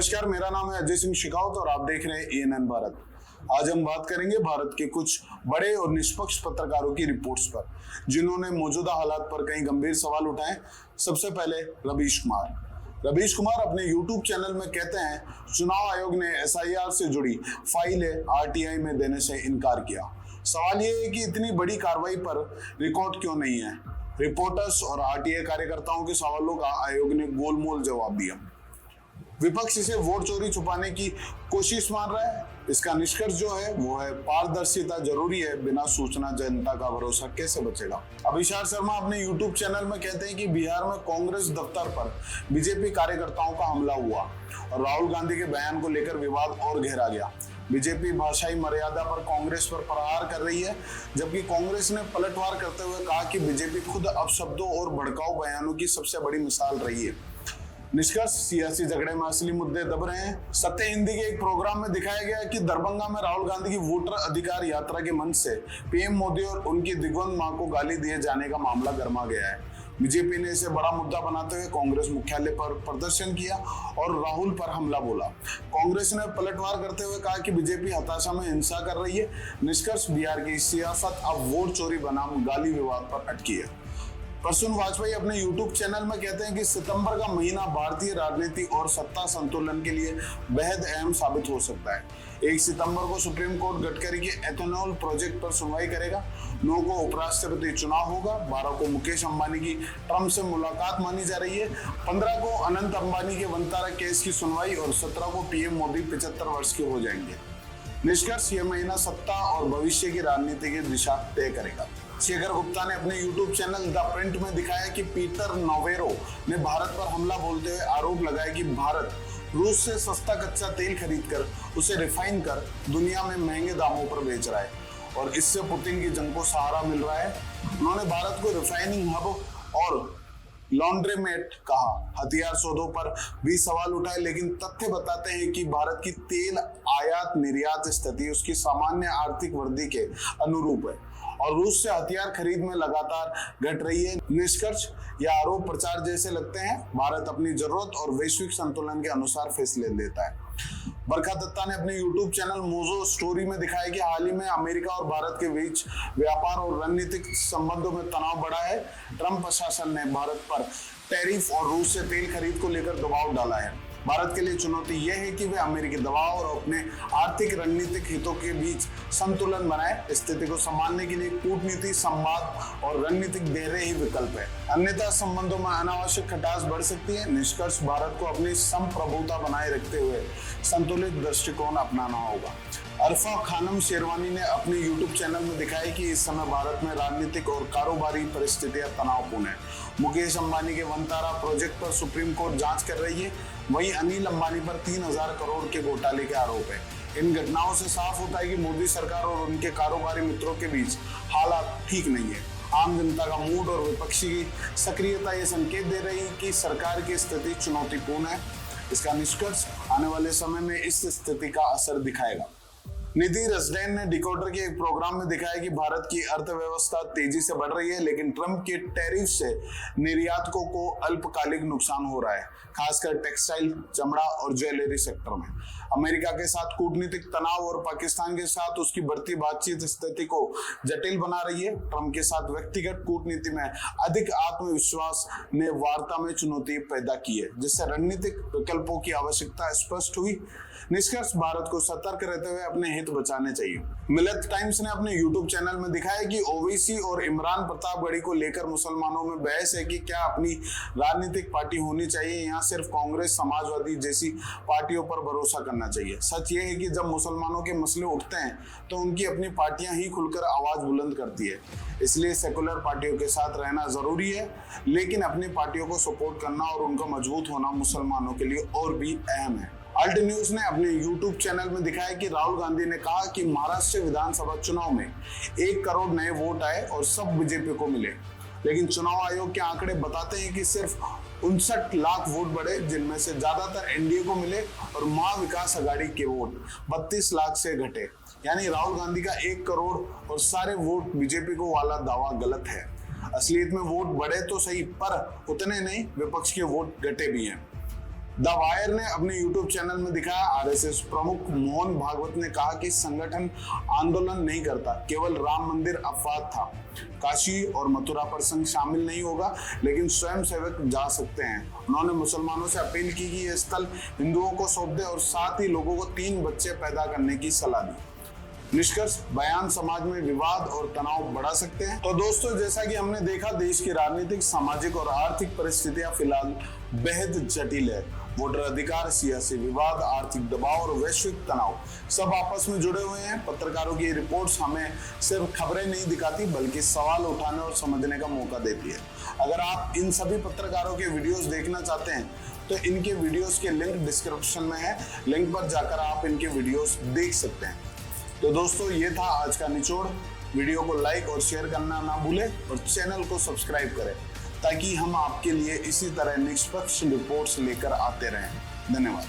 नमस्कार, मेरा नाम है अजय सिंह शेखावत और आप देख रहे हैं एएनएन भारत। आज हम बात करेंगे भारत के कुछ बड़े और निष्पक्ष पत्रकारों की रिपोर्ट्स पर, जिन्होंने मौजूदा हालात पर कई गंभीर सवाल उठाए। सबसे पहले रवीश कुमार अपने YouTube चैनल में कहते हैं, चुनाव आयोग ने SIR से जुड़ी फाइलें RTI में देने से इनकार किया। सवाल ये है कि इतनी बड़ी कार्रवाई पर रिकॉर्ड क्यों नहीं है। रिपोर्टर्स और RTI कार्यकर्ताओं के सवालों का आयोग ने गोलमोल जवाब दिया। विपक्ष इसे वोट चोरी छुपाने की कोशिश मान रहा है। इसका निष्कर्ष जो है वो है, पारदर्शिता जरूरी है, बिना सूचना जनता का भरोसा कैसे बचेगा। अभिषार शर्मा अपने YouTube चैनल में कहते हैं कि बिहार में कांग्रेस दफ्तर पर बीजेपी कार्यकर्ताओं का हमला हुआ और राहुल गांधी के बयान को लेकर विवाद और गहरा गया। बीजेपी भाषाई मर्यादा पर कांग्रेस पर प्रहार कर रही है, जबकि कांग्रेस ने पलटवार करते हुए कहा कि बीजेपी खुद अपशब्दों और भड़काऊ बयानों की सबसे बड़ी मिसाल रही है। निष्कर्ष, सियासी झगड़े में असली मुद्दे दब रहे हैं। सत्य हिंदी के एक प्रोग्राम में दिखाया गया कि दरभंगा में राहुल गांधी की वोटर अधिकार यात्रा के मंच से PM मोदी और उनकी दिग्वंत मां को गाली दिए जाने का मामला गर्मा गया है। बीजेपी ने इसे बड़ा मुद्दा बनाते हुए कांग्रेस मुख्यालय पर प्रदर्शन किया और राहुल पर हमला बोला। कांग्रेस ने पलटवार करते हुए कहा कि बीजेपी हताशा में हिंसा कर रही है। निष्कर्ष, बिहार की सियासत अब वोट चोरी बनाम गाली विवाद पर अटकी है। प्रसून वाजपेयी अपने YouTube चैनल में कहते हैं कि सितंबर का महीना भारतीय राजनीति और सत्ता संतुलन के लिए बेहद अहम साबित हो सकता है। 1 सितंबर को सुप्रीम कोर्ट गडकरी के एथेनॉल प्रोजेक्ट पर सुनवाई करेगा। 9 को उपराष्ट्रपति चुनाव होगा। 12 को मुकेश अंबानी की ट्रंप से मुलाकात मानी जा रही है। 15 को अनंत अंबानी के वंतारा केस की सुनवाई और 17 को PM मोदी 75 वर्ष के हो जाएंगे। निष्कर्ष, यह महीना सत्ता और भविष्य की राजनीति की दिशा तय करेगा। शेखर गुप्ता ने अपने YouTube चैनल द प्रिंट में दिखाया कि पीटर नोवेरो ने भारत पर हमला बोलते हुए आरोप लगाया कि भारत रूस से सस्ता कच्चा तेल खरीदकर उसे रिफाइन कर दुनिया में महंगे दामों पर बेच रहा है और इससे पुतिन की जंग को सहारा मिल रहा है। उन्होंने भारत को रिफाइनिंग हब और लॉन्ड्रीमेट कहा। हथियार सौदों पर भी सवाल उठाए, लेकिन तथ्य बताते हैं कि भारत की तेल आयात निर्यात स्थिति उसकी सामान्य आर्थिक वृद्धि के अनुरूप है और रूस से हथियार खरीद में लगातार घट रही है। निष्कर्ष, यह आरोप प्रचार जैसे लगते हैं। भारत अपनी जरूरत और वैश्विक संतुलन के अनुसार फैसले लेता है। बरखा दत्ता ने अपने YouTube चैनल मोजो स्टोरी में दिखाया कि हाल ही में अमेरिका और भारत के बीच व्यापार और रणनीतिक संबंधों में तनाव बढ़ा है। ट्रंप प्रशासन ने भारत पर टैरिफ और रूस से तेल खरीद को लेकर दबाव डाला है। भारत के लिए चुनौती यह है कि वे अमेरिकी दबाव और अपने आर्थिक रणनीतिक हितों के बीच संतुलन बनाए। स्थिति को संभालने के लिए कूटनीति, संवाद और रणनीतिक धैर्य ही विकल्प है, अन्यथा संबंधों में अनावश्यक खटास बढ़ सकती है। निष्कर्ष, भारत को अपनी संप्रभुता बनाए रखते हुए संतुलित दृष्टिकोण अपनाना होगा। अरफा खानम शेरवानी ने अपने YouTube चैनल में दिखाया कि इस समय भारत में राजनीतिक और कारोबारी परिस्थितियां तनावपूर्ण है। मुकेश अंबानी के वंतारा प्रोजेक्ट पर सुप्रीम कोर्ट जांच कर रही है। वहीं अनिल अंबानी पर 3000 करोड़ के घोटाले के आरोप है। इन घटनाओं से साफ होता है कि मोदी सरकार और उनके कारोबारी मित्रों के बीच हालात ठीक नहीं है। आम जनता का मूड और विपक्षी की सक्रियता ये संकेत दे रही है कि सरकार की स्थिति चुनौतीपूर्ण है। इसका निष्कर्ष आने वाले समय में इस स्थिति का असर दिखाएगा। निधि रसडेन ने डिकोडर के एक प्रोग्राम में दिखाया कि भारत की अर्थव्यवस्था तेजी से बढ़ रही है, लेकिन ट्रंप के टैरिफ से निर्यातकों को अल्पकालिक नुकसान हो रहा है, खासकर टेक्सटाइल, चमड़ा और ज्वेलरी सेक्टर में। अमेरिका के साथ कूटनीतिक तनाव और पाकिस्तान के साथ उसकी बढ़ती बातचीत स्थिति को जटिल बना रही है। ट्रंप के साथ व्यक्तिगत कूटनीति में अधिक आत्मविश्वास ने वार्ता में चुनौती पैदा की है, जिससे रणनीतिक विकल्पों की आवश्यकता स्पष्ट हुई। निष्कर्ष, भारत को सतर्क रहते हुए अपने हित बचाने चाहिए। मिलत टाइम्स ने अपने YouTube चैनल में दिखाया कि ओवैसी और इमरान प्रतापगढ़ी को लेकर मुसलमानों में बहस है कि क्या अपनी राजनीतिक पार्टी होनी चाहिए या सिर्फ कांग्रेस, समाजवादी जैसी पार्टियों पर भरोसा करना चाहिए। सच ये है कि जब मुसलमानों के मसले उठते हैं तो उनकी अपनी पार्टियां ही खुलकर आवाज बुलंद करती है। इसलिए सेकुलर पार्टियों के साथ रहना जरूरी है, लेकिन अपनी पार्टियों को सपोर्ट करना और उनका मजबूत होना मुसलमानों के लिए और भी अहम है। अल्ट न्यूज ने अपने YouTube चैनल में दिखाया कि राहुल गांधी ने कहा कि महाराष्ट्र विधानसभा चुनाव में 1 करोड़ नए वोट आए और सब बीजेपी को मिले, लेकिन चुनाव आयोग के आंकड़े बताते हैं कि सिर्फ 59 लाख वोट बढ़े, जिनमें से ज्यादातर एनडीए को मिले और महाविकास अघाड़ी के वोट 32 लाख से घटे। यानी राहुल गांधी का 1 करोड़ और सारे वोट बीजेपी को वाला दावा गलत है। असलियत में वोट बढ़े तो सही, पर उतने नहीं, विपक्ष के वोट घटे भी हैं। द वायर ने अपने यूट्यूब चैनल में दिखाया, आरएसएस प्रमुख मोहन भागवत ने कहा कि संगठन आंदोलन नहीं करता, केवल राम मंदिर अपवाद था। काशी और मथुरा पर संघ शामिल नहीं होगा, लेकिन स्वयं सेवक जा सकते हैं। उन्होंने मुसलमानों से अपील की कि यह स्थल हिंदुओं को सौंप दे और साथ ही लोगों को 3 बच्चे पैदा करने की सलाह दी। निष्कर्ष, बयान समाज में विवाद और तनाव बढ़ा सकते हैं। तो दोस्तों, जैसा कि हमने देखा, देश की राजनीतिक, सामाजिक और आर्थिक परिस्थितियां फिलहाल बेहद जटिल है। वोटर अधिकार, सियासी विवाद, आर्थिक दबाव और वैश्विक तनाव सब आपस में जुड़े हुए हैं। पत्रकारों की रिपोर्ट्स हमें सिर्फ खबरें नहीं दिखाती, बल्कि सवाल उठाने और समझने का मौका देती है। अगर आप इन सभी पत्रकारों के वीडियोस देखना चाहते हैं तो इनके वीडियोस के लिंक डिस्क्रिप्शन में है, लिंक पर जाकर आप इनके वीडियोस देख सकते हैं। तो दोस्तों, ये था आज का निचोड़। वीडियो को लाइक और शेयर करना ना भूलें और चैनल को सब्सक्राइब करें, ताकि हम आपके लिए इसी तरह निष्पक्ष रिपोर्ट्स लेकर आते रहें। धन्यवाद।